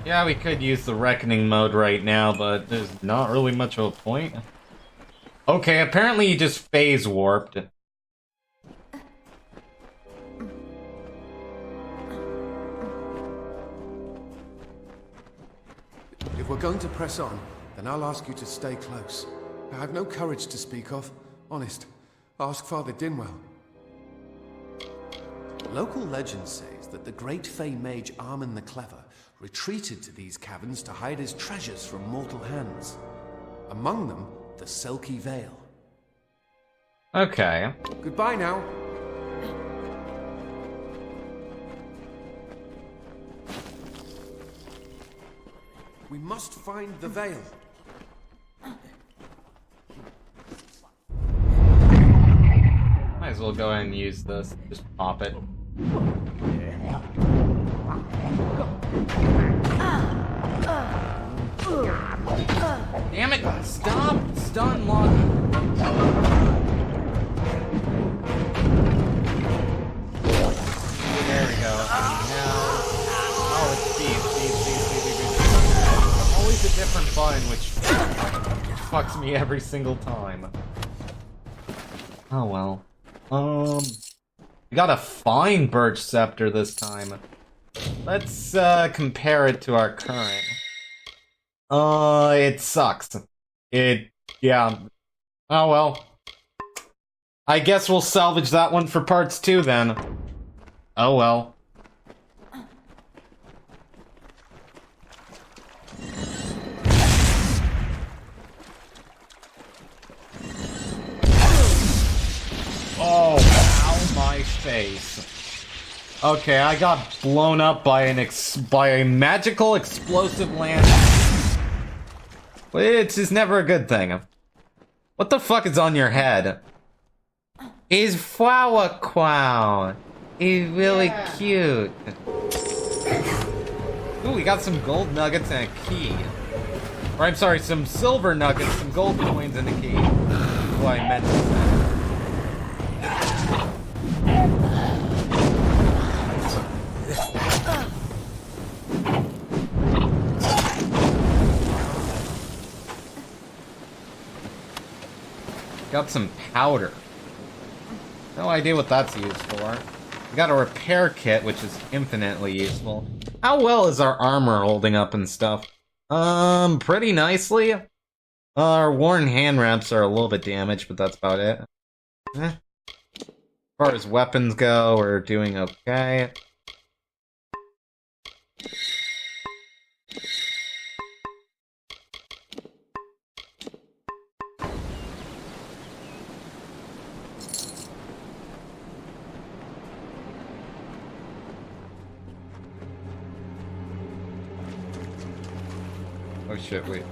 Yeah, we could use the Reckoning mode right now, but there's not really much of a point. Okay, apparently you just phase warped. If we're going to press on, then I'll ask you to stay close. I have no courage to speak of. Honest. Ask Father Dinwell. Local legend says that the great Fey mage Armin the Clever retreated to these caverns to hide his treasures from mortal hands. Among them, the Silky Veil. Okay. Goodbye now. We must find the veil. Might as well go ahead and use this. Just pop it. Damn it! Stop! Stun lock! There we go. Now... Oh, it's speed. Always a different button, which fucks me every single time. Oh well. We got a fine birch scepter this time. Let's compare it to our current. It sucks. Yeah. Oh well. I guess we'll salvage that one for parts 2 then. Oh well. Oh, ow my face. Okay, I got blown up by a magical explosive land. Which is never a good thing. What the fuck is on your head? He's flower crown. He's really cute. Ooh, we got some gold nuggets and a key. Or I'm sorry, some silver nuggets, some gold coins, and a key. That's what I meant to say. Got some powder. No idea what that's used for. We got a repair kit, which is infinitely useful. How well is our armor holding up and stuff? Pretty nicely. Our worn hand wraps are a little bit damaged, but that's about it. As far as weapons go, we're doing okay. Oh shit, wait.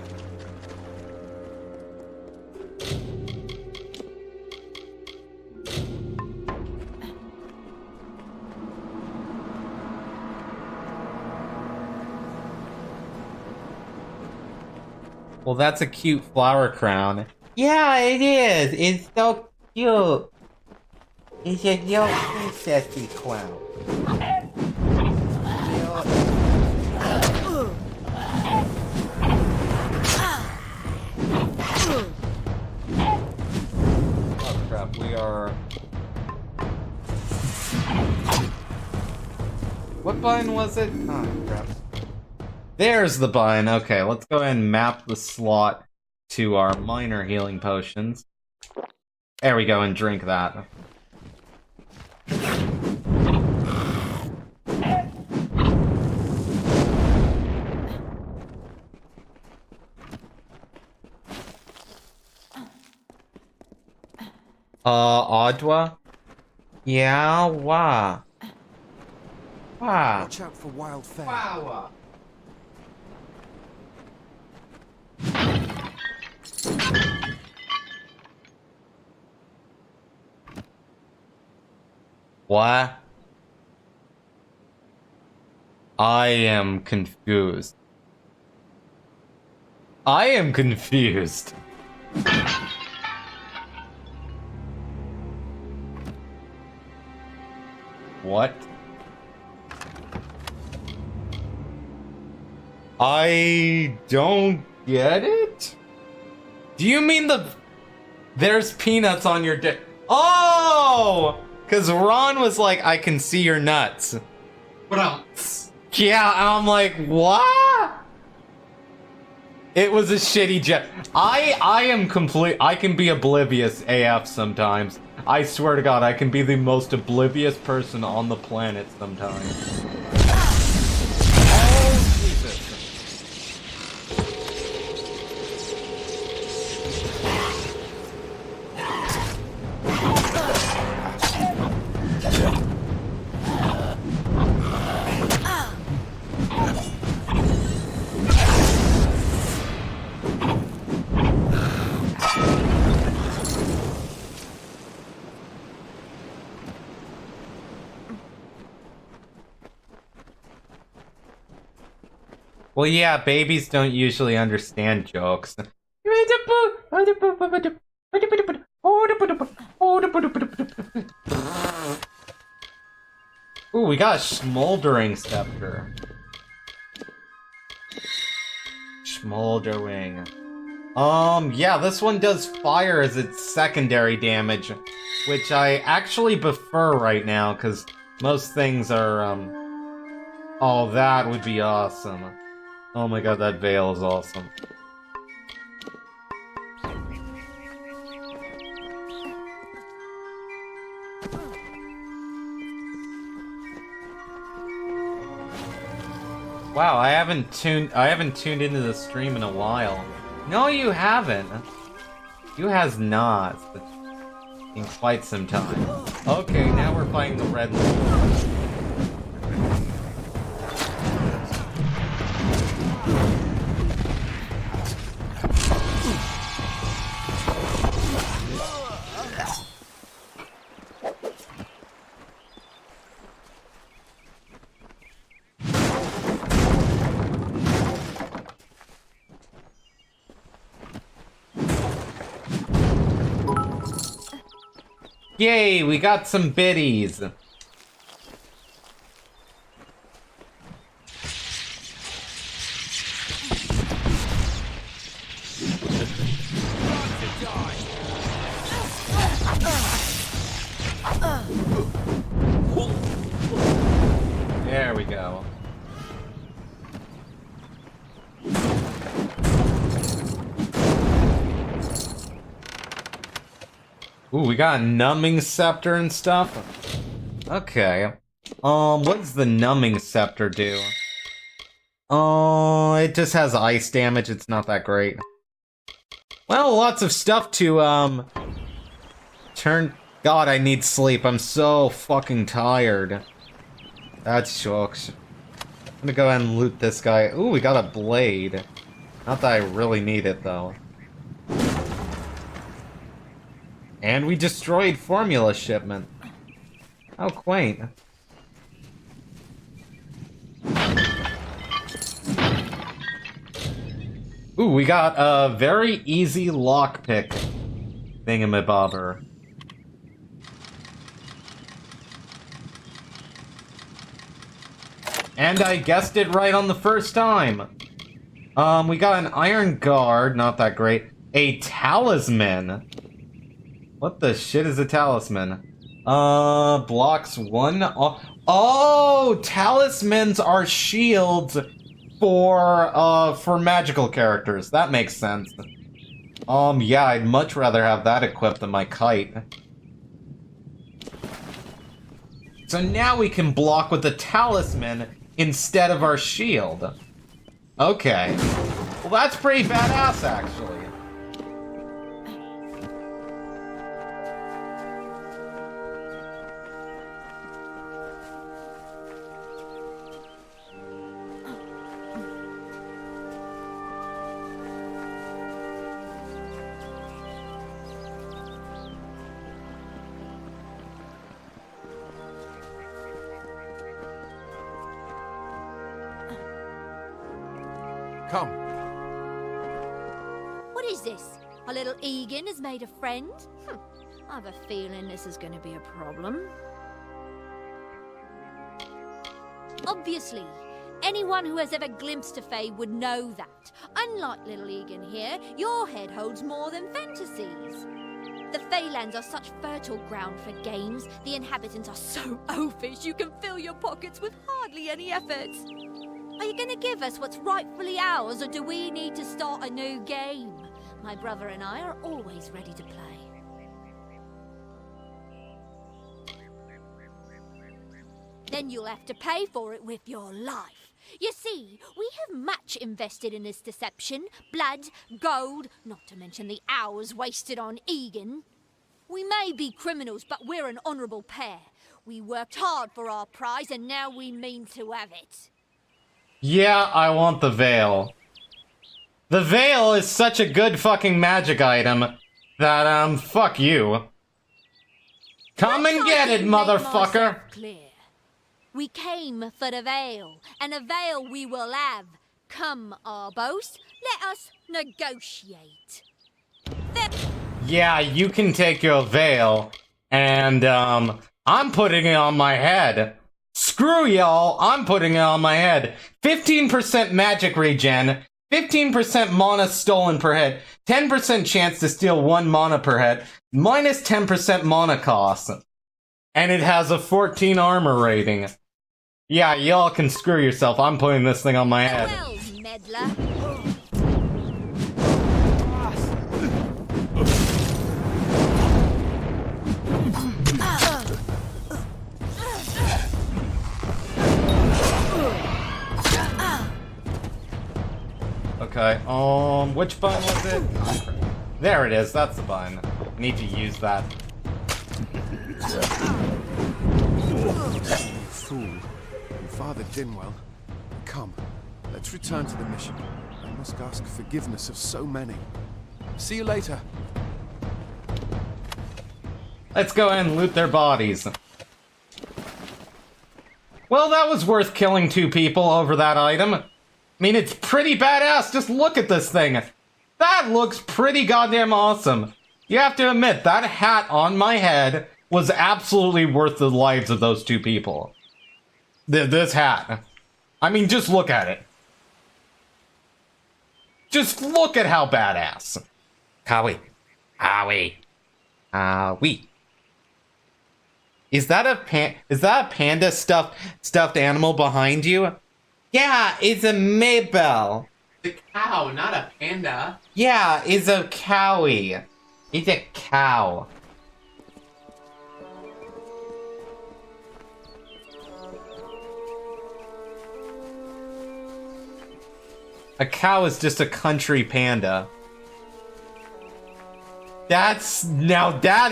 Well, that's a cute flower crown. Yeah, it is. It's so cute. It's a little princessy crown. Oh crap, we are... What button was it? Oh crap. There's the button. Okay, let's go ahead and map the slot to our minor healing potions. There we go, and drink that. Audwa? Yeah, wah. Wah. Watch out for wild fare. Wow. What? I am confused. I am confused. What? I don't get it? Do you mean there's peanuts on your dick? Oh! Because Ron was like, I can see your nuts. What else? Yeah, and I'm like, what? It was a shitty jet. I am complete. I can be oblivious AF sometimes. I swear to God, I can be the most oblivious person on the planet sometimes. Oh, Jesus. Well, yeah, babies don't usually understand jokes. Ooh, we got a smoldering scepter. Smoldering. Yeah, this one does fire as its secondary damage, which I actually prefer right now, because most things are, Oh, that would be awesome. Oh my god, that veil is awesome. Wow, I haven't tuned into the stream in a while. No, you haven't. You has not. In quite some time. Okay, now we're fighting the red one. Yay, we got some biddies. There we go. Ooh, we got a numbing scepter and stuff. Okay. What does the numbing scepter do? Oh, it just has ice damage. It's not that great. Well, lots of stuff to, turn... God, I need sleep. I'm so fucking tired. That sucks. I'm gonna go ahead and loot this guy. Ooh, we got a blade. Not that I really need it, though. And we destroyed formula shipment. How quaint. Ooh, we got a very easy lockpick thingamabobber. And I guessed it right on the first time. We got an iron guard, not that great. A talisman. What the shit is a talisman? Blocks one. Oh, talismans are shields for magical characters. That makes sense. Yeah, I'd much rather have that equipped than my kite. So now we can block with the talisman instead of our shield. Okay. Well, that's pretty badass, actually. Come. What is this? Our little Egan has made a friend? I have a feeling this is going to be a problem. Obviously, Anyone who has ever glimpsed a fae would know that. Unlike little Egan here, your head holds more than fantasies. The Feylands are such fertile ground for games. The inhabitants are so oafish you can fill your pockets with hardly any effort. Are you going to give us what's rightfully ours, or do we need to start a new game? My brother and I are always ready to play. Then you'll have to pay for it with your life. You see, we have much invested in this deception. Blood, gold, not to mention the hours wasted on Egan. We may be criminals, but we're an honourable pair. We worked hard for our prize, and now we mean to have it. Yeah, I want the veil. The veil is such a good fucking magic item that, fuck you. Come and get it, motherfucker! Clear. We came for the veil, and the veil we will have. Come, Arbos, let us negotiate. Yeah, you can take your veil, and, I'm putting it on my head. Screw y'all, I'm putting it on my head. 15% magic regen, 15% mana stolen per head, 10% chance to steal 1 mana per head, minus 10% mana cost. And it has a 14 armor rating. Yeah, y'all can screw yourself, I'm putting this thing on my head. Well, meddler. Okay, which button was it? There it is, that's the button. I need to use that. You fool. Father Dinwell. Come, let's return to the mission. I must ask forgiveness of so many. See you later. Let's go ahead and loot their bodies. Well, that was worth killing 2 people over that item. I mean, it's pretty badass. Just look at this thing. That looks pretty goddamn awesome. You have to admit, that hat on my head was absolutely worth the lives of those 2 people. This hat. I mean, just look at it. Just look at how badass. Howie. Howie. Howie. Is that a panda stuffed animal behind you? Yeah, it's a Maybell. The cow, not a panda. Yeah, it's a cowie. It's a cow. A cow is just a country panda. That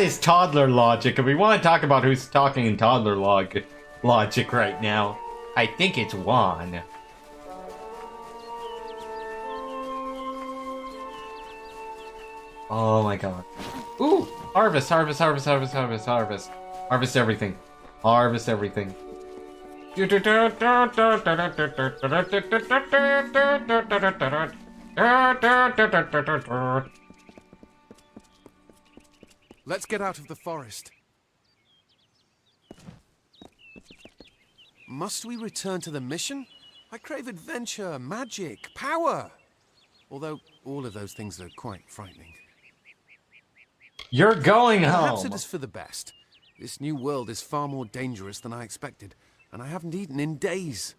is toddler logic. If we want to talk about who's talking in toddler logic right now, I think it's Juan. Oh my god. Ooh! Harvest, harvest, harvest, harvest, harvest, harvest. Harvest everything. Harvest everything. Let's get out of the forest. Must we return to the mission? I crave adventure, magic, power. Although all of those things are quite frightening. You're going home. Perhaps it is for the best. This new world is far more dangerous than I expected, and I haven't eaten in days.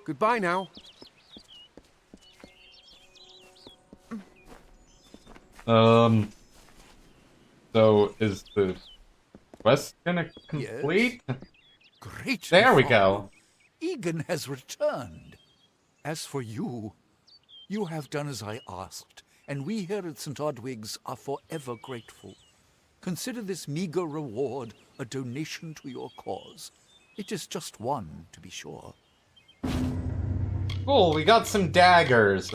Goodbye now. So is the quest gonna complete? Yes. Great. There we go. Egan has returned. As for you, you have done as I asked, and we here at St. Odwig's are forever grateful. Consider this meager reward a donation to your cause. It is just one, to be sure. Cool, we got some daggers.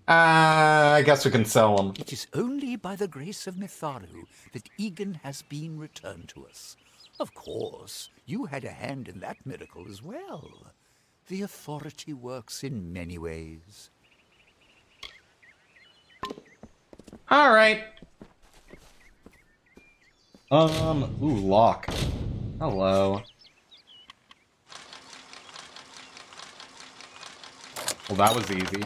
I guess we can sell them. It is only by the grace of Mitharu that Egan has been returned to us. Of course, you had a hand in that miracle as well. The authority works in many ways. Alright. Ooh, lock. Hello. Well, that was easy.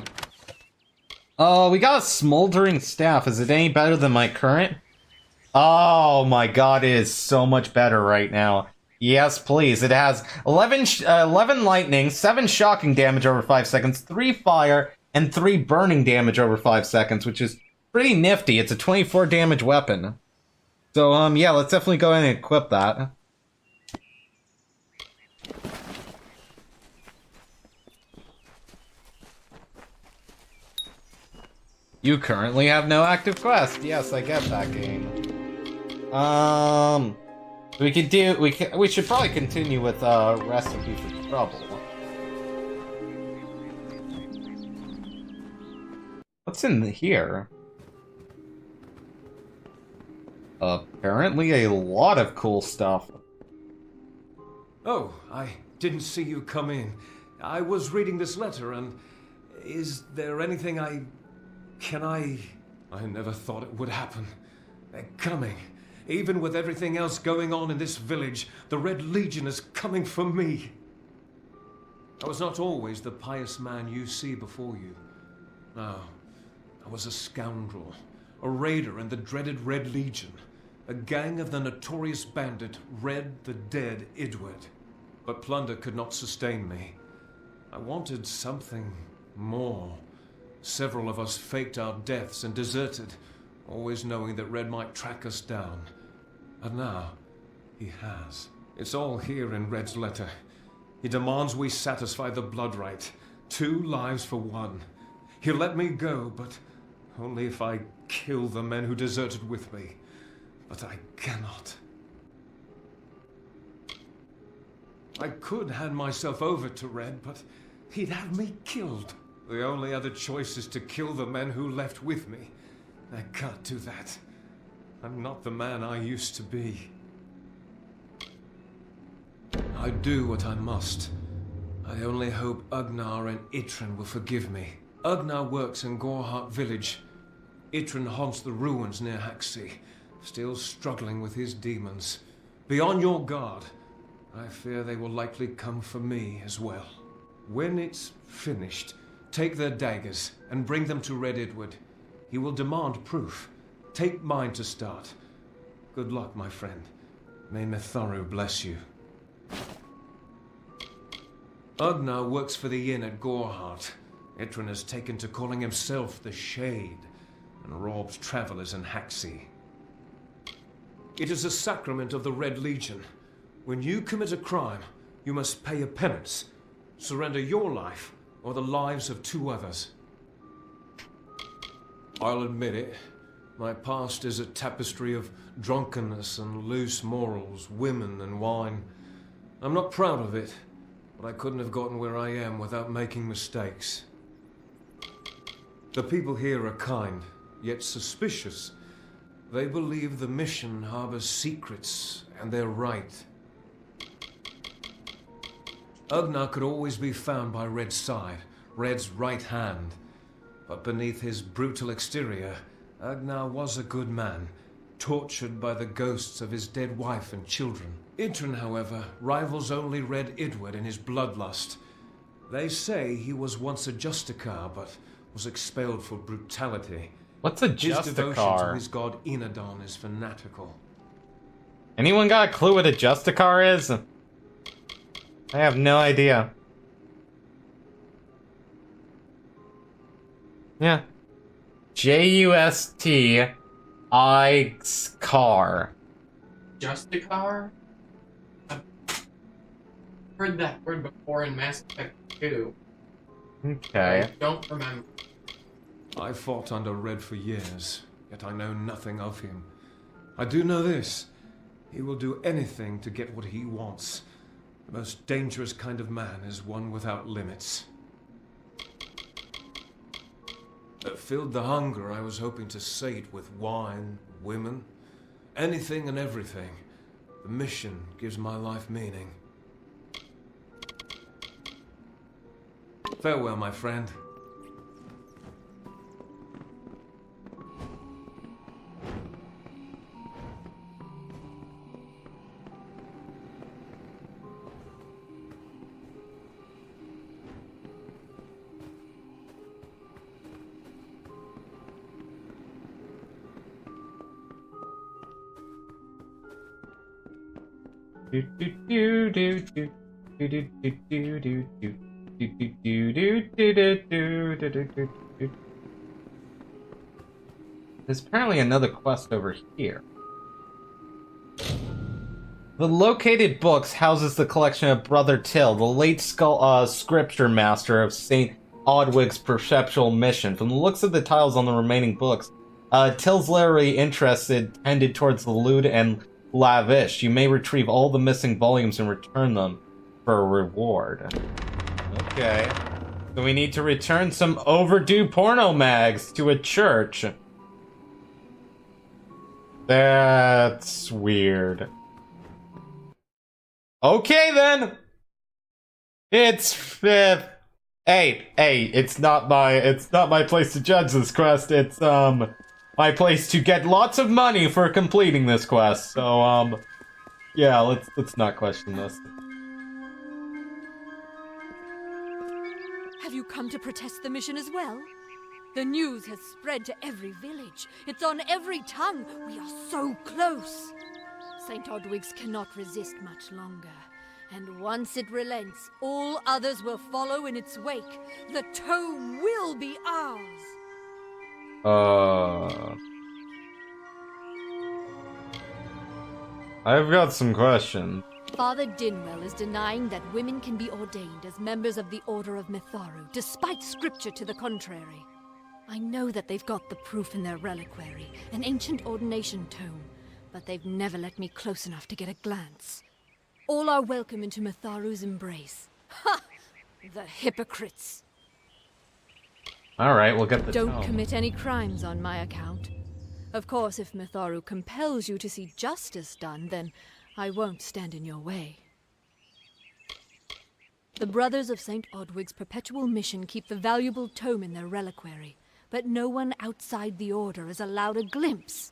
Oh, we got a smoldering staff. Is it any better than my current? Oh my god, it is so much better right now. Yes, please. It has 11 lightning, 7 shocking damage over 5 seconds, 3 fire, and 3 burning damage over 5 seconds, which is pretty nifty. It's a 24 damage weapon. So, yeah, let's definitely go ahead and equip that. You currently have no active quest. Yes, I get that game. We should probably continue with Recipe for Trouble. What's in here? Apparently a lot of cool stuff. Oh, I didn't see you come in. I was reading this letter, and is there anything I never thought it would happen. They're coming. Even with everything else going on in this village, the Red Legion is coming for me. I was not always the pious man you see before you. No, I was a scoundrel, a raider in the dreaded Red Legion, a gang of the notorious bandit Red the Dead Idward. But plunder could not sustain me. I wanted something more. Several of us faked our deaths and deserted, always knowing that Red might track us down. And now, he has. It's all here in Red's letter. He demands we satisfy the blood rite. 2 lives for 1. He'll let me go, but only if I kill the men who deserted with me. But I cannot. I could hand myself over to Red, but he'd have me killed. The only other choice is to kill the men who left with me. I can't do that. I'm not the man I used to be. I do what I must. I only hope Ugnar and Itrin will forgive me. Ugnar works in Gorhart village. Itrin haunts the ruins near Haxi, still struggling with his demons. Be on your guard. I fear they will likely come for me as well. When it's finished, take their daggers and bring them to Red Idward. He will demand proof. Take mine to start. Good luck, my friend. May Mitharu bless you. Ugnar works for the inn at Gorhart. Itrin has taken to calling himself the Shade and robs travelers in Haxi. It is a sacrament of the Red Legion. When you commit a crime, you must pay a penance. Surrender your life or the lives of 2 others. I'll admit it. My past is a tapestry of drunkenness and loose morals, women and wine. I'm not proud of it, but I couldn't have gotten where I am without making mistakes. The people here are kind, yet suspicious. They believe the mission harbors secrets, and they're right. Ugnar could always be found by Red's side, Red's right hand. But beneath his brutal exterior, Ugnar was a good man, tortured by the ghosts of his dead wife and children. Itrin, however, rivals only Red Idward in his bloodlust. They say he was once a Justicar, but was expelled for brutality. What's a His devotion to Justicar? his god Enadon is fanatical. Anyone got a clue what a Justicar is? I have no idea. Yeah. Justicar. Justicar? I've heard that word before in Mass Effect 2. Okay. I don't remember. I fought under Red for years, yet I know nothing of him. I do know this. He will do anything to get what he wants. The most dangerous kind of man is one without limits. That filled the hunger I was hoping to sate with wine, women, anything and everything. The mission gives my life meaning. Farewell, my friend. There's apparently another quest over here. The located books houses the collection of Brother Till, the late scripture master of St. Odwig's perpetual mission. From the looks of the titles on the remaining books, Till's literary interest tended towards the lewd and lavish. You may retrieve all the missing volumes and return them for a reward. Okay. So we need to return some overdue porno mags to a church. That's weird. Okay then. It's hey, it's not my place to judge this quest. It's my place to get lots of money for completing this quest. So yeah, let's not question this. Have you come to protest the mission as well? The news has spread to every village. It's on every tongue. We are so close. St. Odwig's cannot resist much longer. And once it relents, all others will follow in its wake. The tome will be ours. I've got some questions. Father Dinwell is denying that women can be ordained as members of the Order of Mitharu, despite scripture to the contrary. I know that they've got the proof in their reliquary, an ancient ordination tome, but they've never let me close enough to get a glance. All are welcome into Mitharu's embrace. Ha! The hypocrites! Alright, we'll get the Don't tome. commit any crimes on my account. Of course, if Mitharu compels you to see justice done, then I won't stand in your way. The Brothers of St. Odwig's perpetual mission keep the valuable tome in their reliquary, but no one outside the Order is allowed a glimpse.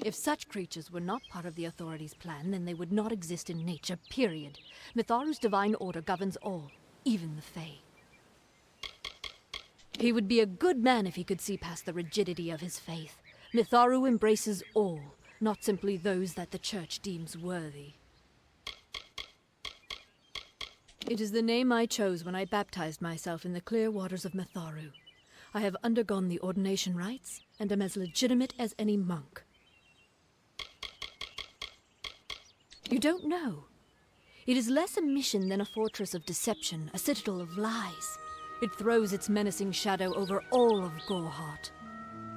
If such creatures were not part of the authorities' plan, then they would not exist in nature, period. Mitharu's divine order governs all, even the Fae. He would be a good man if he could see past the rigidity of his faith. Mitharu embraces all, not simply those that the Church deems worthy. It is the name I chose when I baptized myself in the clear waters of Mitharu. I have undergone the ordination rites, and am as legitimate as any monk. You don't know. It is less a mission than a fortress of deception, a citadel of lies. It throws its menacing shadow over all of Gorehart.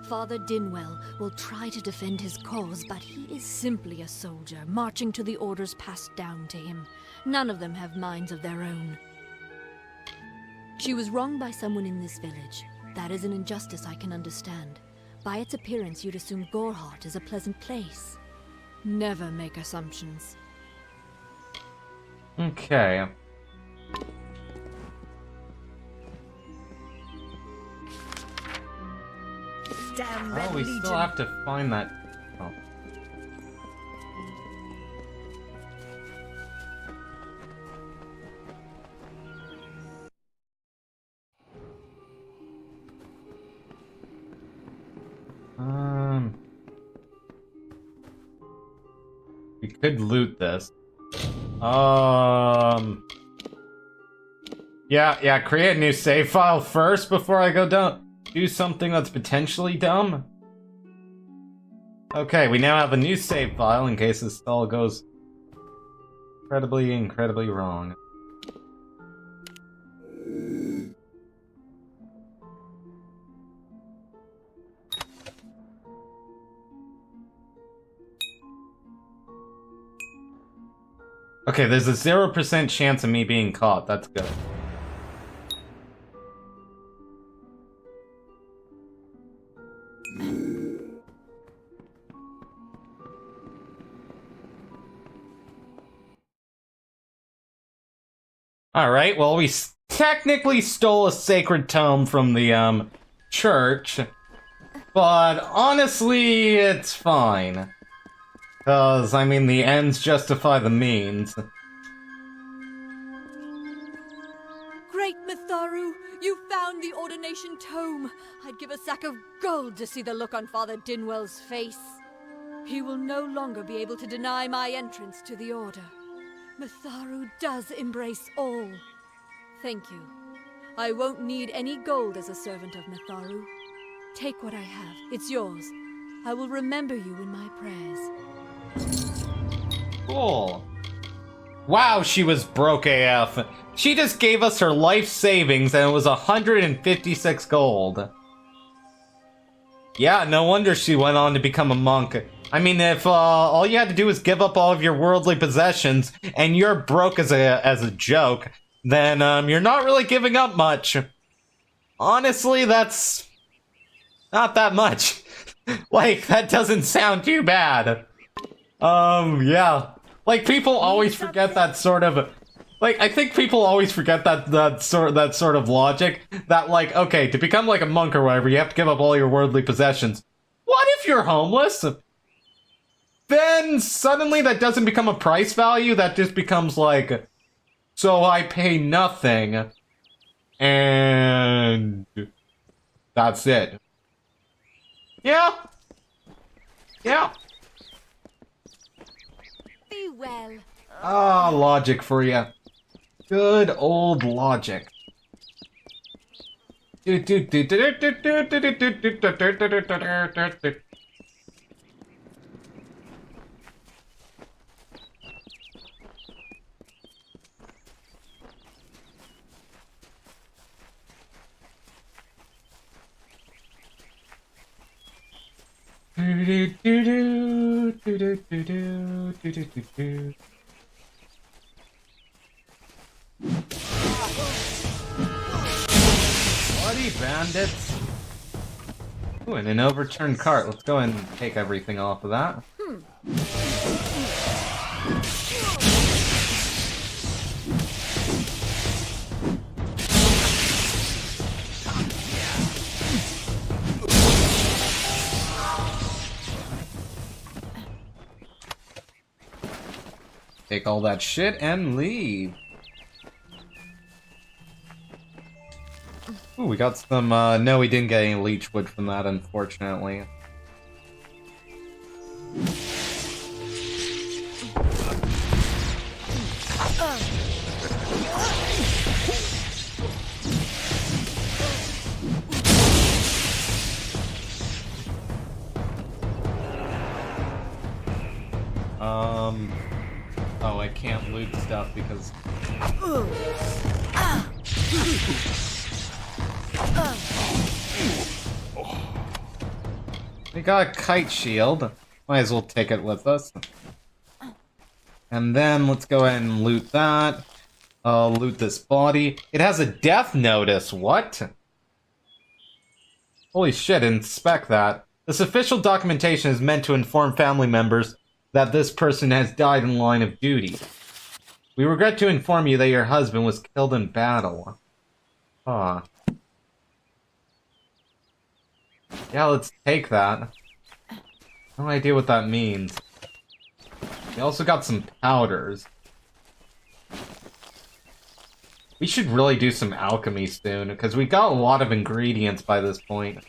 Father Dinwell will try to defend his cause, but he is simply a soldier, marching to the orders passed down to him. None of them have minds of their own. She was wronged by someone in this village. That is an injustice I can understand. By its appearance, you'd assume Gorehart is a pleasant place. Never make assumptions. Okay. Damn Oh, Red we Legion. still have to find that. Oh. We could loot this. Yeah, create a new save file first before I go down. Do something that's potentially dumb. Okay, we now have a new save file in case this all goes incredibly wrong. Okay, there's a 0% chance of me being caught. That's good. Alright, well, we technically stole a sacred tome from the, church. But honestly, it's fine. Because, I mean, the ends justify the means. Great Mitharu, you found the ordination tome. I'd give a sack of gold to see the look on Father Dinwell's face. He will no longer be able to deny my entrance to the Order. Mitharu does embrace all. Thank you. I won't need any gold as a servant of Mitharu. Take what I have. It's yours. I will remember you in my prayers. Cool. Wow, she was broke AF. She just gave us her life savings and it was 156 gold. Yeah, no wonder she went on to become a monk. I mean, if all you had to do was give up all of your worldly possessions and you're broke as a joke, then you're not really giving up much. Honestly, that's not that much. Like, that doesn't sound too bad. Yeah. Like, people always forget that sort of... Like, I think people always forget that sort of logic. That, like, okay, to become, like, a monk or whatever, you have to give up all your worldly possessions. What if you're homeless? Then, suddenly, that doesn't become a price value, that just becomes, like... So I pay nothing. And... that's it. Yeah. Yeah. Be well. Ah, logic for you. Good old logic. Bloody bandits. Ooh, and an overturned cart. Let's go and take everything off of that. Take all that shit and leave. Ooh, we got some, no, we didn't get any leech wood from that, unfortunately. Oh, I can't loot stuff because... We got a kite shield. Might as well take it with us. And then let's go ahead and loot that. Loot this body. It has a death notice. What? Holy shit, inspect that. This official documentation is meant to inform family members that this person has died in line of duty. We regret to inform you that your husband was killed in battle. Huh. Yeah, let's take that. No idea what that means. We also got some powders. We should really do some alchemy soon, because we got a lot of ingredients by this point.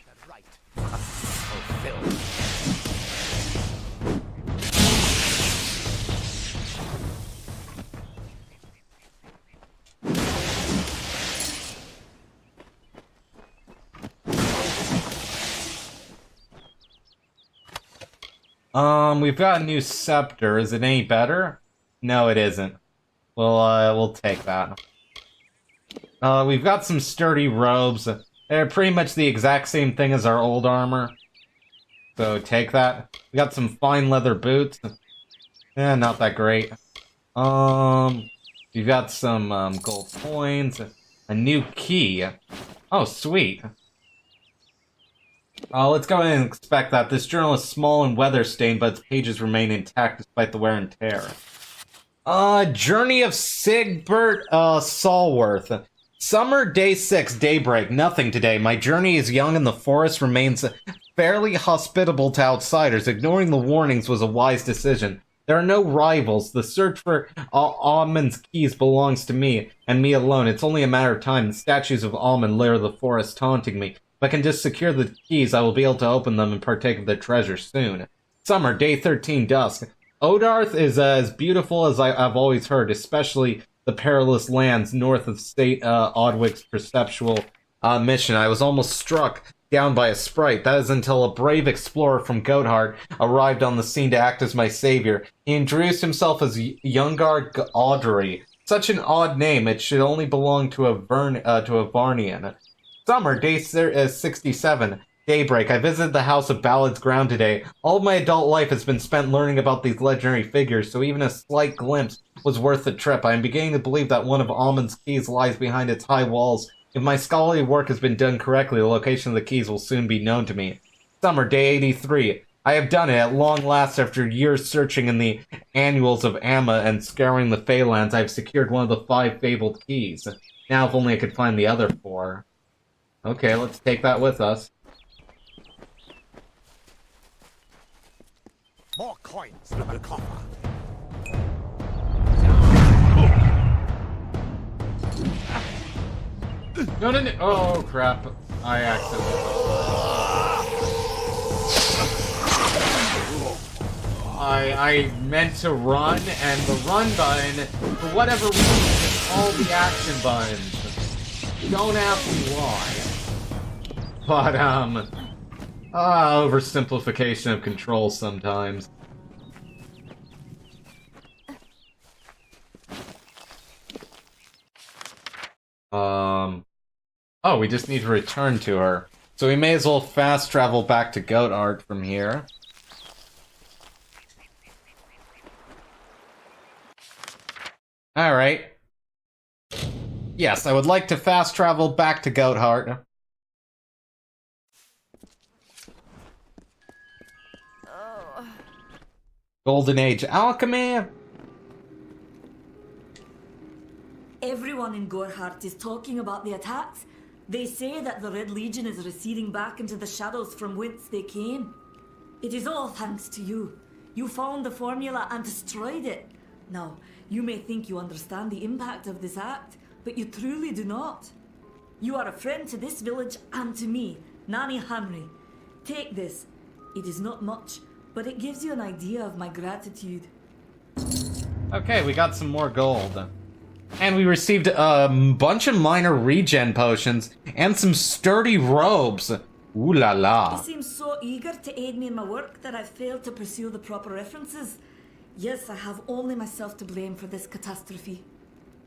We've got a new scepter. Is it any better? No, it isn't. We'll take that. We've got some sturdy robes. They're pretty much the exact same thing as our old armor. So take that. We got some fine leather boots. Eh, not that great. We've got some, gold coins. A new key. Oh, sweet. Let's go ahead and inspect that. This journal is small and weather-stained, but its pages remain intact despite the wear and tear. Journey of Sigbert, Salworth. Summer, day 6, daybreak. Nothing today. My journey is young and the forest remains fairly hospitable to outsiders. Ignoring the warnings was a wise decision. There are no rivals. The search for Almond's keys belongs to me, and me alone. It's only a matter of time. The statues of Almond litter the forest, taunting me. If I can just secure the keys, I will be able to open them and partake of the treasure soon. Summer, day 13, dusk. Odarth is as beautiful as I've always heard, especially the perilous lands north of State Odwig's perceptual mission. I was almost struck down by a sprite. That is until a brave explorer from Goatheart arrived on the scene to act as my savior. He introduced himself as Youngard Audrey. Such an odd name, it should only belong to a Varnian. Summer, day 67, daybreak. I visited the House of Ballad's ground today. All of my adult life has been spent learning about these legendary figures, so even a slight glimpse was worth the trip. I am beginning to believe that one of Amun's keys lies behind its high walls. If my scholarly work has been done correctly, the location of the keys will soon be known to me. Summer, day 83. I have done it at long last after years searching in the annuals of Amma and scouring the Feylands. I have secured one of the 5 fabled keys. Now if only I could find the other 4. Okay, let's take that with us. More coins from the coffer. No, no, no. Oh, crap. I accidentally. I meant to run, and the run button, for whatever reason, all the action buttons. Don't ask me why. But, oversimplification of control sometimes. Oh, we just need to return to her. So we may as well fast travel back to Goatheart from here. Alright. Yes, I would like to fast travel back to Goatheart. Golden Age alchemy. Everyone in Goreheart is talking about the attacks. They say that the Red Legion is receding back into the shadows from whence they came. It is all thanks to you. You found the formula and destroyed it. Now, you may think you understand the impact of this act, but you truly do not. You are a friend to this village and to me, Nanny Henry. Take this. It is not much, but it gives you an idea of my gratitude. Okay, we got some more gold. And we received a bunch of minor regen potions and some sturdy robes. Ooh la la. You seem so eager to aid me in my work that I've failed to pursue the proper references. Yes, I have only myself to blame for this catastrophe.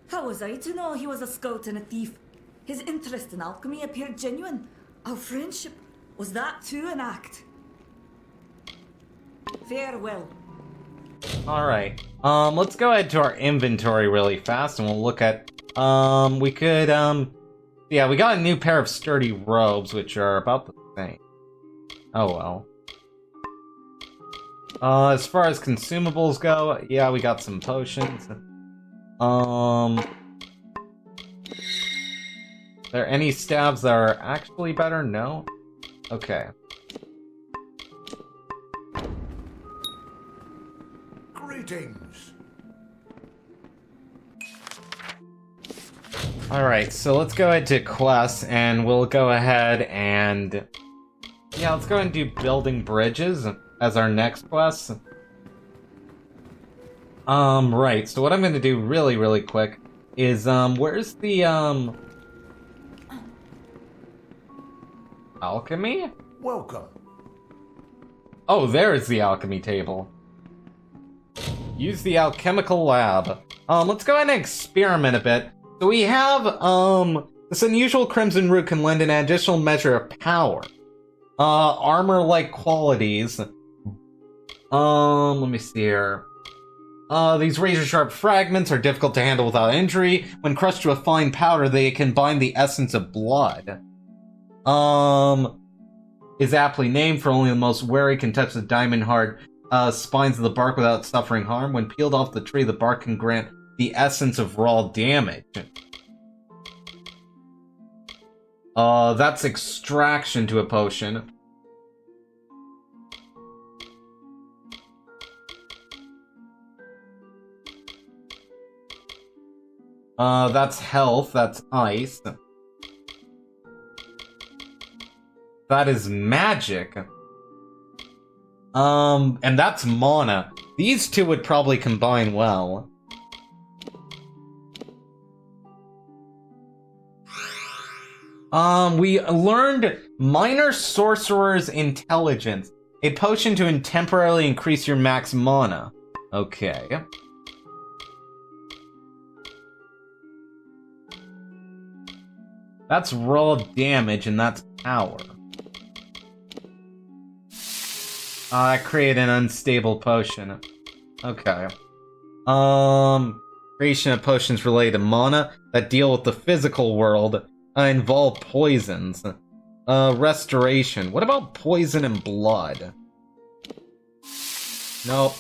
How was I to know he was a scout and a thief? His interest in alchemy appeared genuine. Our friendship, was that too an act? Farewell. Alright. Let's go ahead to our inventory really fast and we'll look at, we could, yeah, we got a new pair of sturdy robes, which are about the same. Oh well. As far as consumables go, yeah, we got some potions. There any stabs that are actually better? No? Okay. Greetings. Alright, so let's go ahead to quests, and we'll go ahead and... yeah, let's go ahead and do building bridges as our next quest. Right, so what I'm gonna do really quick is, where's the, alchemy? Welcome. Oh, there's the alchemy table. Use the alchemical lab. Let's go ahead and experiment a bit. So we have, this unusual crimson root can lend an additional measure of power. Armor-like qualities. Let me see here. These razor-sharp fragments are difficult to handle without injury. When crushed to a fine powder, they can bind the essence of blood. Is aptly named, for only the most wary can touch the diamond-hard spines of the bark without suffering harm. When peeled off the tree, the bark can grant the essence of raw damage. That's extraction to a potion. That's health, that's ice. That is magic. And that's mana. These two would probably combine well. We learned Minor Sorcerer's Intelligence. A potion to temporarily increase your max mana. Okay. That's raw damage, and that's power. That created an unstable potion. Okay. Creation of potions related to mana that deal with the physical world involve poisons. Restoration. What about poison and blood? Nope.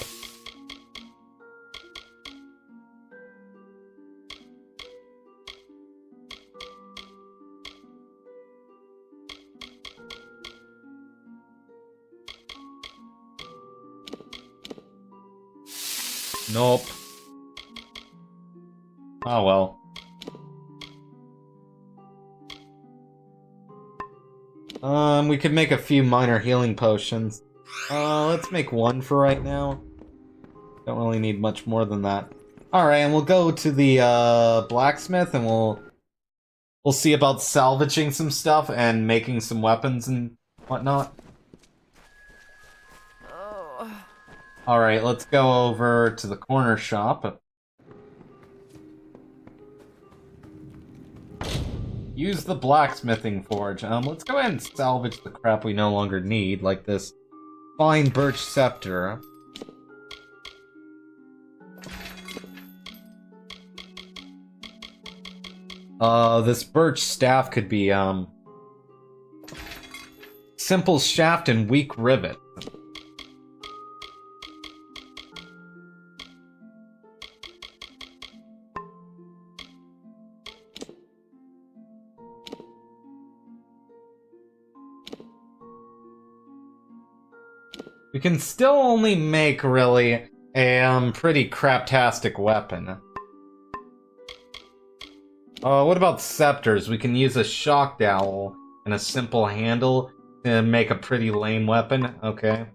Nope. Oh well. We could make a few minor healing potions. Let's make one for right now. Don't really need much more than that. Alright, and we'll go to the, blacksmith, and we'll see about salvaging some stuff and making some weapons and whatnot. Alright, let's go over to the corner shop. Use the blacksmithing forge. Let's go ahead and salvage the crap we no longer need, like this fine birch scepter. This birch staff could be, simple shaft and weak rivet. We can still only make, really, a, pretty craptastic weapon. What about scepters? We can use a shock dowel and a simple handle to make a pretty lame weapon. Okay.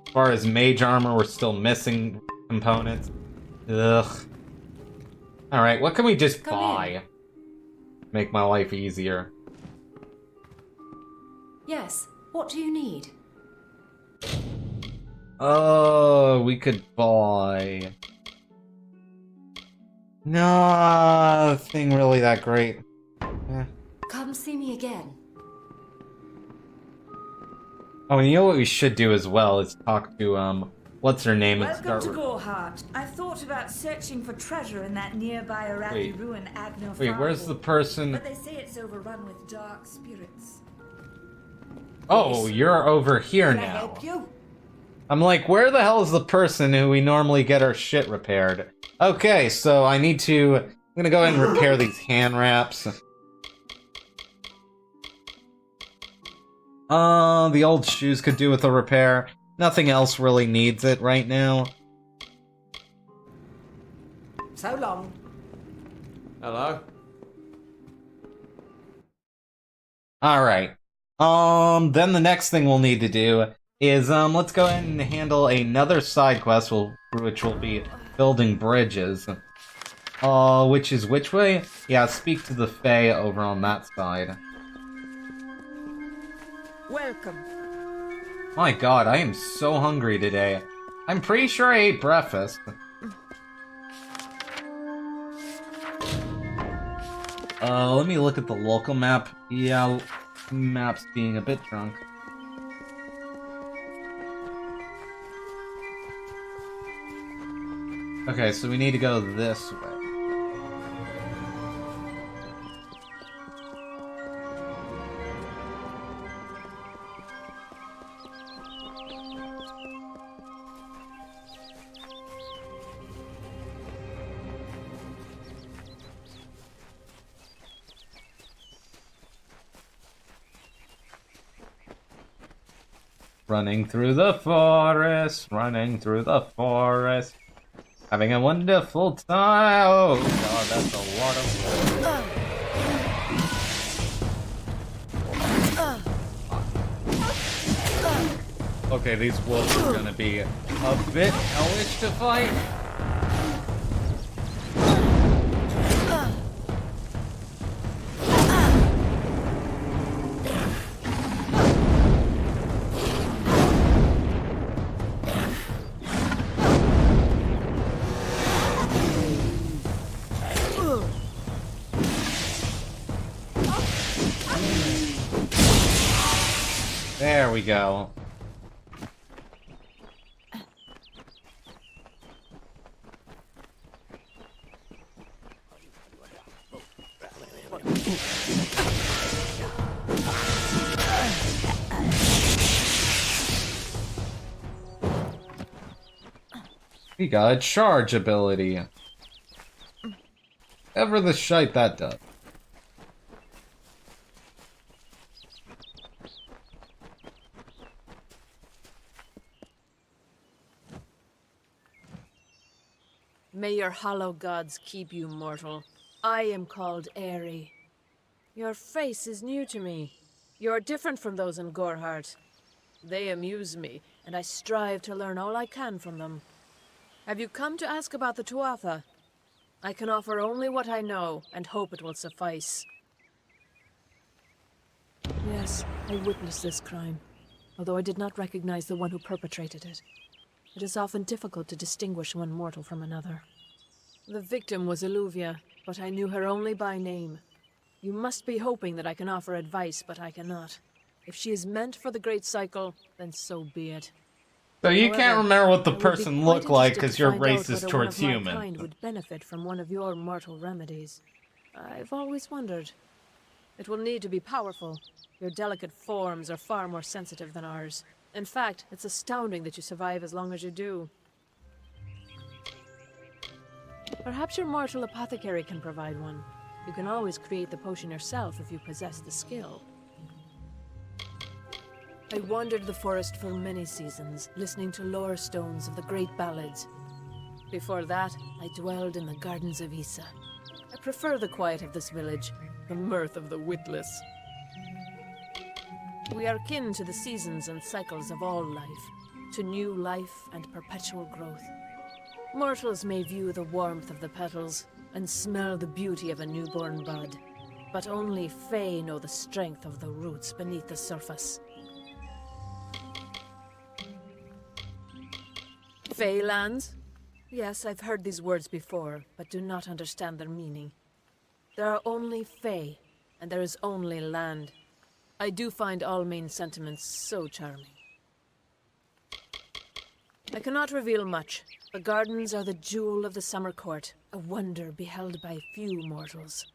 As far as mage armor, we're still missing components. Ugh. Alright, what can we just buy? Make my life easier. Yes, what do you need? Oh, we could buy... Nothing really that great. Eh. Come see me again. Oh, and you know what we should do as well is talk to, what's her name? Welcome to Gorhart. I thought about searching for treasure in that nearby Arathi ruin Agno. Wait, where's the person? But they say it's overrun with dark spirits. Oh, you're over here Can I now. help you? I'm like, where the hell is the person who we normally get our shit repaired? Okay, so I need to... I'm gonna go ahead and repair these hand wraps. The old shoes could do with a repair. Nothing else really needs it right now. So long. Hello? Alright. Then the next thing we'll need to do is, let's go ahead and handle another side quest, which will be building bridges. Which is which way? Yeah, speak to the Fae over on that side. Welcome. My god, I am so hungry today. I'm pretty sure I ate breakfast. Let me look at the local map. Yeah, map's being a bit drunk. Okay, so we need to go this way. Running through the forest, running through the forest. Having a wonderful time. Oh god, that's a lot of... Okay, these wolves are gonna be a bit hellish to fight. There we go. We got a charge ability. Ever the shite that does. May your hollow gods keep you mortal. I am called Aerie. Your face is new to me. You're different from those in Gorhart. They amuse me, and I strive to learn all I can from them. Have you come to ask about the Tuatha? I can offer only what I know, and hope it will suffice. Yes, I witnessed this crime, although I did not recognize the one who perpetrated it. It is often difficult to distinguish one mortal from another. The victim was Illuvia, but I knew her only by name. You must be hoping that I can offer advice, but I cannot. If she is meant for the Great Cycle, then so be it. So you However, can't remember what the I would be person quite looked like interested because to you're find out racist whether towards one of my humans. kind would benefit from one of your mortal remedies. I've always wondered. It will need to be powerful. Your delicate forms are far more sensitive than ours. In fact, it's astounding that you survive as long as you do. Perhaps your mortal apothecary can provide one. You can always create the potion yourself if you possess the skill. I wandered the forest for many seasons, listening to lore stones of the great ballads. Before that, I dwelled in the gardens of Issa. I prefer the quiet of this village, the mirth of the witless. We are kin to the seasons and cycles of all life, to new life and perpetual growth. Mortals may view the warmth of the petals and smell the beauty of a newborn bud, but only Fae know the strength of the roots beneath the surface. Faelands? Yes, I've heard these words before, but do not understand their meaning. There are only Fae, and there is only land. I do find Almain's sentiments so charming. I cannot reveal much. The gardens are the jewel of the summer court, a wonder beheld by few mortals.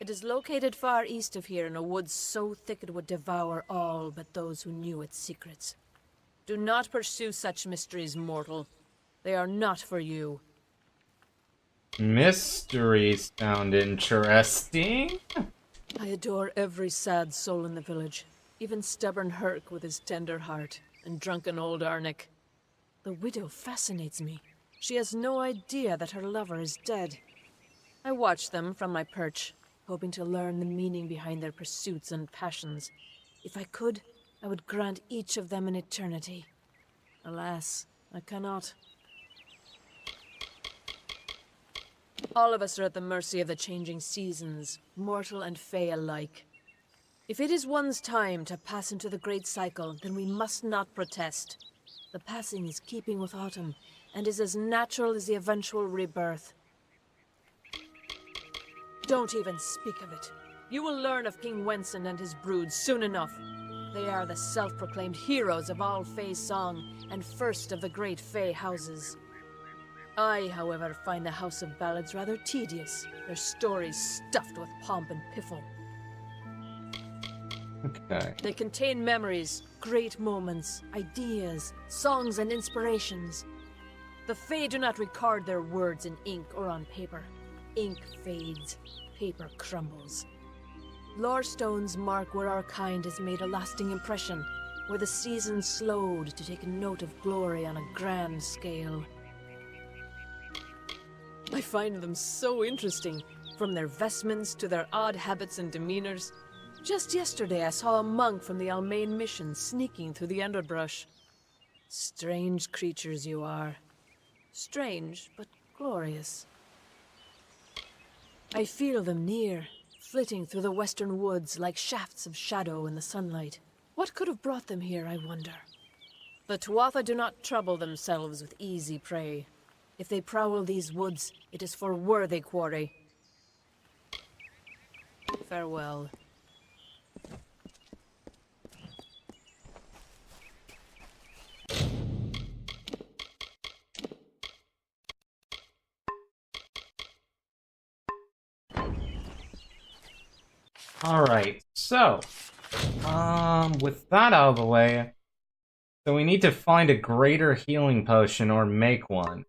It is located far east of here in a wood so thick it would devour all but those who knew its secrets. Do not pursue such mysteries, mortal. They are not for you. Mysteries sound interesting. I adore every sad soul in the village, even stubborn Herc with his tender heart, and drunken old Arnick. The widow fascinates me. She has no idea that her lover is dead. I watch them from my perch, hoping to learn the meaning behind their pursuits and passions. If I could, I would grant each of them an eternity. Alas, I cannot. All of us are at the mercy of the changing seasons, mortal and fey alike. If it is one's time to pass into the great cycle, then we must not protest. The passing is keeping with autumn, and is as natural as the eventual rebirth. Don't even speak of it. You will learn of King Wenson and his brood soon enough. They are the self-proclaimed heroes of all Fey song, and first of the great Fey houses. I, however, find the House of Ballads rather tedious, their stories stuffed with pomp and piffle. Okay. They contain memories, great moments, ideas, songs and inspirations. The Fae do not record their words in ink or on paper. Ink fades, paper crumbles. Lore stones mark where our kind has made a lasting impression, where the seasons slowed to take note of glory on a grand scale. I find them so interesting, from their vestments to their odd habits and demeanors. Just yesterday I saw a monk from the Almain mission sneaking through the underbrush. Strange creatures you are. Strange, but glorious. I feel them near, flitting through the western woods like shafts of shadow in the sunlight. What could have brought them here, I wonder? The Tuatha do not trouble themselves with easy prey. If they prowl these woods, it is for worthy quarry. Farewell. Alright, so, with that out of the way, so we need to find a greater healing potion or make one.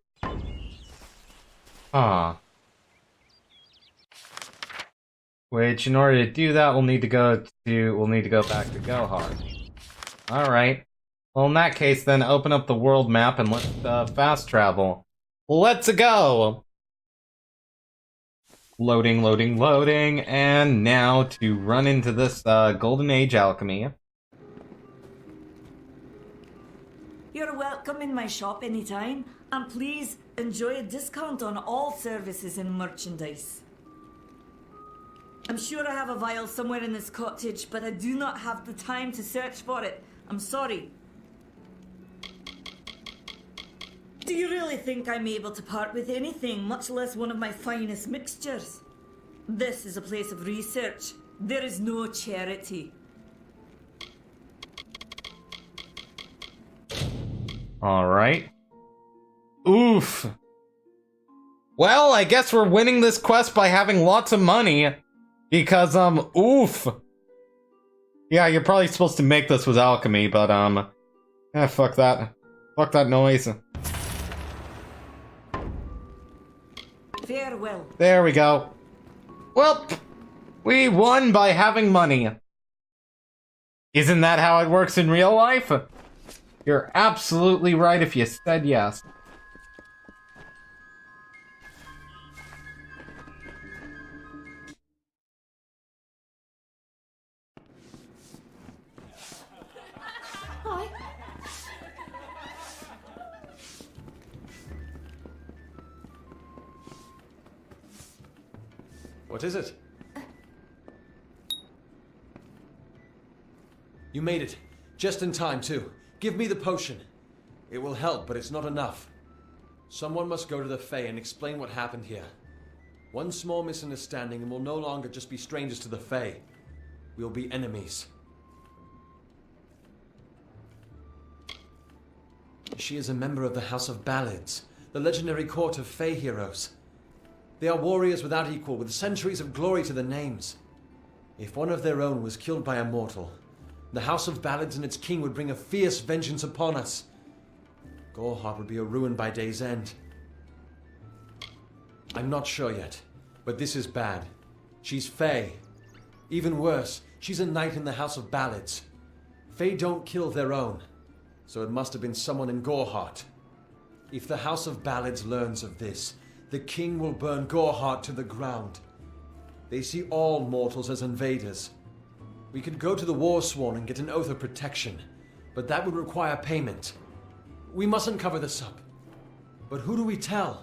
Which, in order to do that, we'll need to go back to Gohard. Alright. Well, in that case, then, open up the world map and let's, fast travel. Let's go! Loading, loading, loading, and now to run into this, Golden Age alchemy. You're welcome in my shop anytime, and please enjoy a discount on all services and merchandise. I'm sure I have a vial somewhere in this cottage, but I do not have the time to search for it. I'm sorry. Do you really think I'm able to part with anything, much less one of my finest mixtures? This is a place of research. There is no charity. Alright. Oof. Well, I guess we're winning this quest by having lots of money. Because, oof. Yeah, you're probably supposed to make this with alchemy, but, fuck that. Fuck that noise. Farewell. There we go. Well, we won by having money. Isn't that how it works in real life? You're absolutely right if you said yes. Hi. What is it? You made it. Just in time, too. Give me the potion. It will help, but it's not enough. Someone must go to the Fae and explain what happened here. One small misunderstanding and we'll no longer just be strangers to the Fae. We'll be enemies. She is a member of the House of Ballads, the legendary court of Fae heroes. They are warriors without equal, with centuries of glory to their names. If one of their own was killed by a mortal, the House of Ballads and its king would bring a fierce vengeance upon us. Gorehart would be a ruin by day's end. I'm not sure yet, but this is bad. She's Fae. Even worse, she's a knight in the House of Ballads. Fae don't kill their own, so it must have been someone in Gorehart. If the House of Ballads learns of this, the king will burn Gorehart to the ground. They see all mortals as invaders. We could go to the Warsworn and get an oath of protection, but that would require payment. We mustn't cover this up. But who do we tell?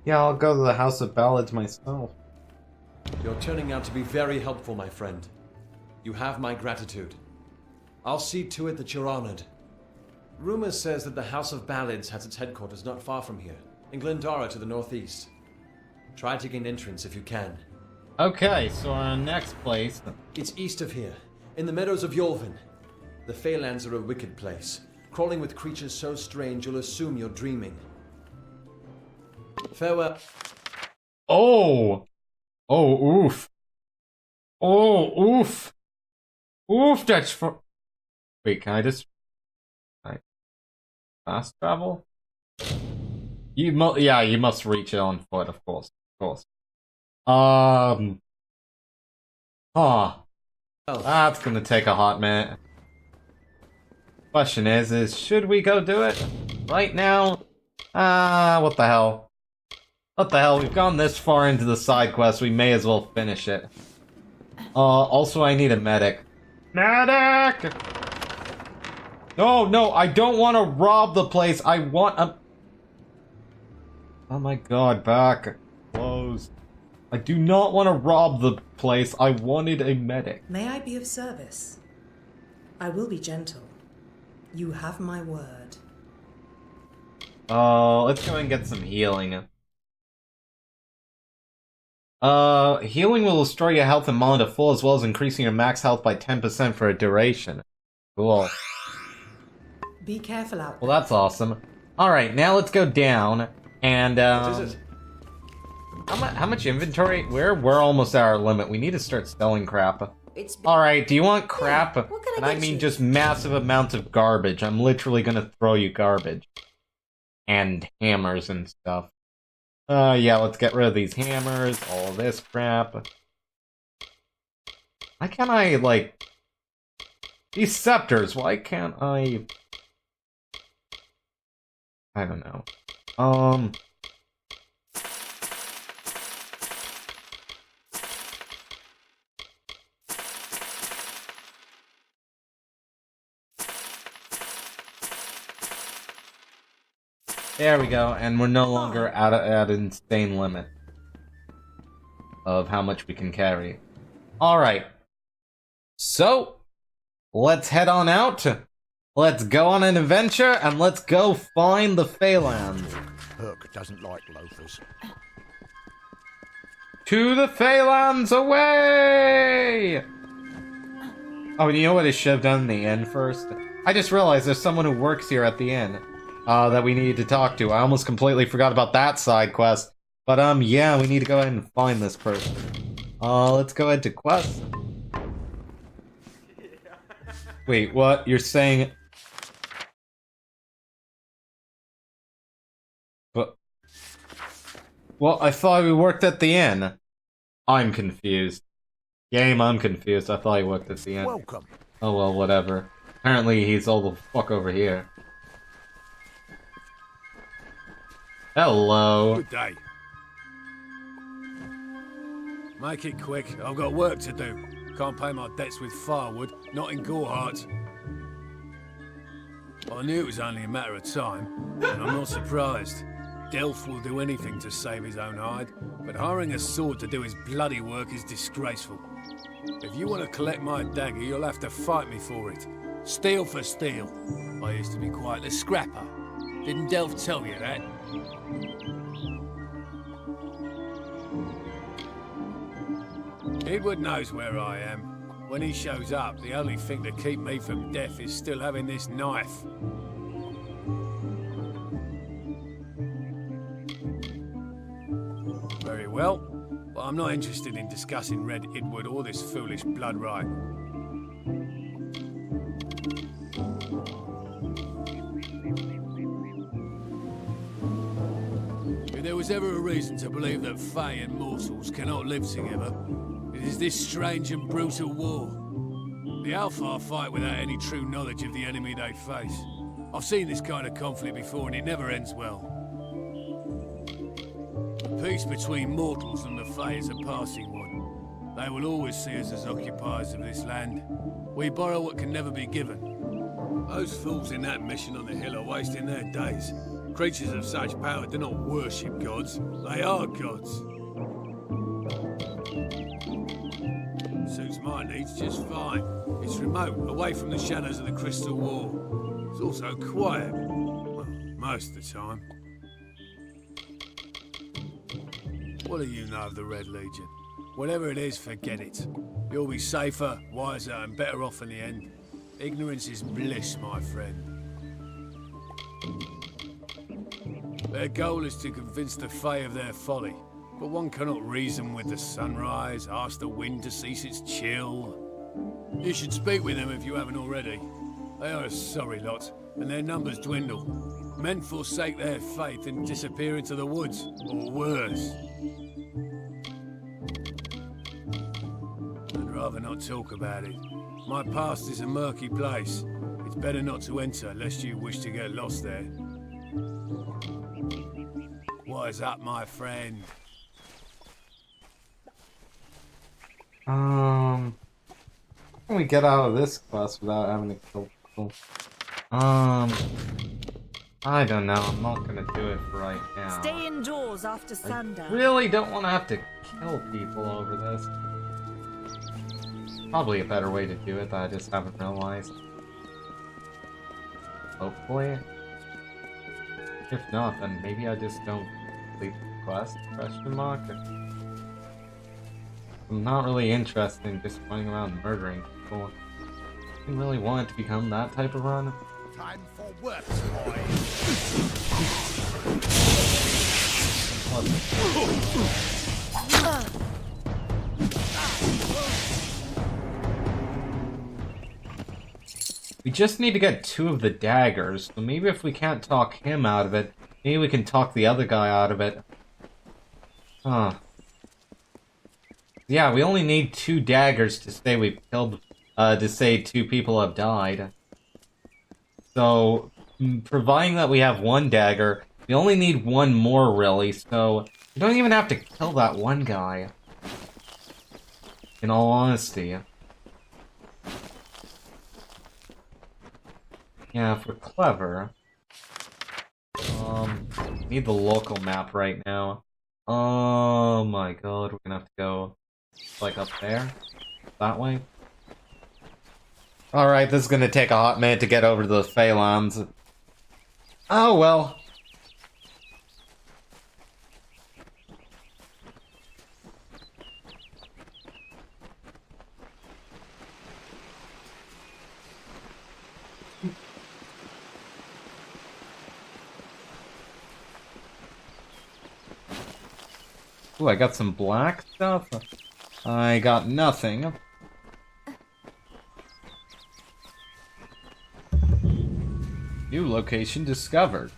Yeah, I'll go to the House of Ballads myself. You're turning out to be very helpful, my friend. You have my gratitude. I'll see to it that you're honored. Rumor says that the House of Ballads has its headquarters not far from here, in Glendara to the northeast. Try to gain entrance if you can. Okay, so our next place... It's east of here, in the meadows of Yolvin. The Feylands are a wicked place, crawling with creatures so strange you'll assume you're dreaming. Farewell. Oh! Oh, oof. Oh, oof. Oof, that's for... Wait, can I just... Fast travel? You must reach it on foot, of course. That's gonna take a hot minute. Question is should we go do it? Right now? What the hell? What the hell, we've gone this far into the side quest, we may as well finish it. Also I need a medic. Medic! No, no, I don't want to rob the place. I want a... Oh my god, back. Closed. I do not want to rob the place. I wanted a medic. May I be of service? I will be gentle. You have my word. Let's go and get some healing. Healing will restore your health and mana to full, as well as increasing your max health by 10% for a duration. Cool. Be careful out Well, that's awesome. Alright, now let's go down, and, What is it? How much inventory? We're almost at our limit. We need to start selling crap. It's Alright, do you want crap? what can I And I get mean you? just massive amounts of garbage. I'm literally gonna throw you garbage. And hammers and stuff. Yeah, let's get rid of these hammers, all of this crap. Why can't I, like... These scepters, why can't I... I don't know. There we go, and we're no longer at an insane limit of how much we can carry. Alright. So, let's head on out. Let's go on an adventure, and let's go find the Phalanx. Herc doesn't like loafers. To the Phalanx, away! Oh, and you know what I should have done in the inn first? I just realized there's someone who works here at the inn. That we need to talk to. I almost completely forgot about that side quest. But, yeah, we need to go ahead and find this person. Let's go ahead to quest. Wait, what? You're saying... But... Well, I thought we worked at the inn. I'm confused. Game, I'm confused. I thought he worked at the inn. Welcome. Oh, well, whatever. Apparently, he's all the fuck over here. Hello. Good day. Make it quick. I've got work to do. Can't pay my debts with firewood, not in Gorhart. I knew it was only a matter of time, and I'm not surprised. Delph will do anything to save his own hide, but hiring a sword to do his bloody work is disgraceful. If you want to collect my dagger, you'll have to fight me for it. Steel for steel. I used to be quite the scrapper. Didn't Delph tell you that? Edward knows where I am. When he shows up, the only thing to keep me from death is still having this knife. Very well, but I'm not interested in discussing Red Edward or this foolish blood rite. If there was ever a reason to believe that Fae and mortals cannot live together, it is this strange and brutal war. The Alfar fight without any true knowledge of the enemy they face. I've seen this kind of conflict before and it never ends well. The peace between mortals and the Fae is a passing one. They will always see us as occupiers of this land. We borrow what can never be given. Those fools in that mission on the hill are wasting their days. Creatures of such power do not worship gods, they are gods. Suits my needs just fine. It's remote, away from the shadows of the Crystal Wall. It's also quiet. Well, most of the time. What do you know of the Red Legion? Whatever it is, forget it. You'll be safer, wiser, and better off in the end. Ignorance is bliss, my friend. Their goal is to convince the Fae of their folly. But one cannot reason with the sunrise, ask the wind to cease its chill. You should speak with them if you haven't already. They are a sorry lot, and their numbers dwindle. Men forsake their faith and disappear into the woods, or worse. I'd rather not talk about it. My past is a murky place. It's better not to enter, lest you wish to get lost there. Wise up, my friend. How can we get out of this quest without having to kill people? I don't know. I'm not gonna do it right now. Stay indoors after sundown. Really don't want to have to kill people over this. Probably a better way to do it that I just haven't realized. Hopefully. If not, then maybe I just don't complete the quest, question mark? I'm not really interested in just running around murdering people. I didn't really want it to become that type of run. Time for work, boys. We just need to get 2 of the daggers, so maybe if we can't talk him out of it, maybe we can talk the other guy out of it. Huh. Yeah, we only need 2 daggers to say we've killed, to say 2 people have died. So, providing that we have 1 dagger, we only need 1 more, really, so we don't even have to kill that 1 guy. In all honesty. Yeah, if we're clever. Need the local map right now. Oh my god, we're gonna have to go, like, up there? That way? Alright, this is gonna take a hot minute to get over to the Phalanx. Oh well. Ooh, I got some black stuff. I got nothing. New location discovered.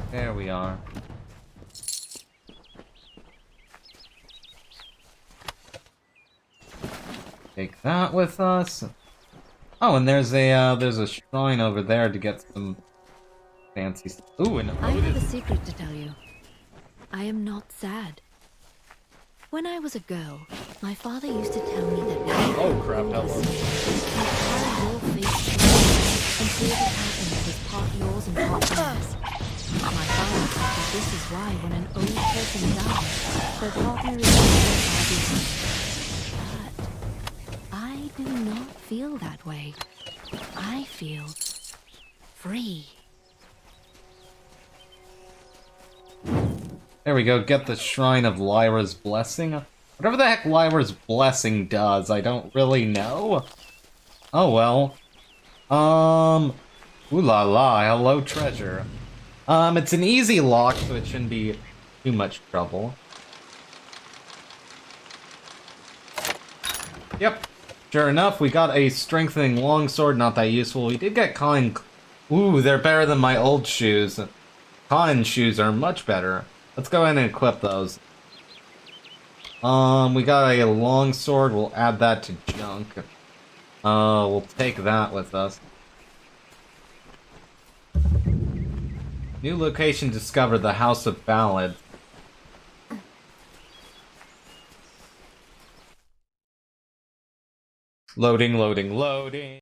There we are. Take that with us. Oh, and there's a shrine over there to get some fancy stuff. Ooh, and I have a secret to tell you. I am not sad. When I was a girl, my father used to tell me that oh crap, hello. Your face and see what happens is part yours and part theirs. My father said that this is why when an old person dies, their partner is far behind. But I do not feel that way. I feel free. There we go, get the Shrine of Lyra's Blessing. Whatever the heck Lyra's Blessing does, I don't really know. Oh well. Ooh la la, hello treasure. It's an easy lock, so it shouldn't be too much trouble. Yep, sure enough, we got a strengthening longsword, not that useful. We did get Khan. Ooh, they're better than my old shoes. Khan shoes are much better. Let's go ahead and equip those. We got a longsword, we'll add that to junk. We'll take that with us. New location discovered, the House of Ballads. Loading, loading, loading.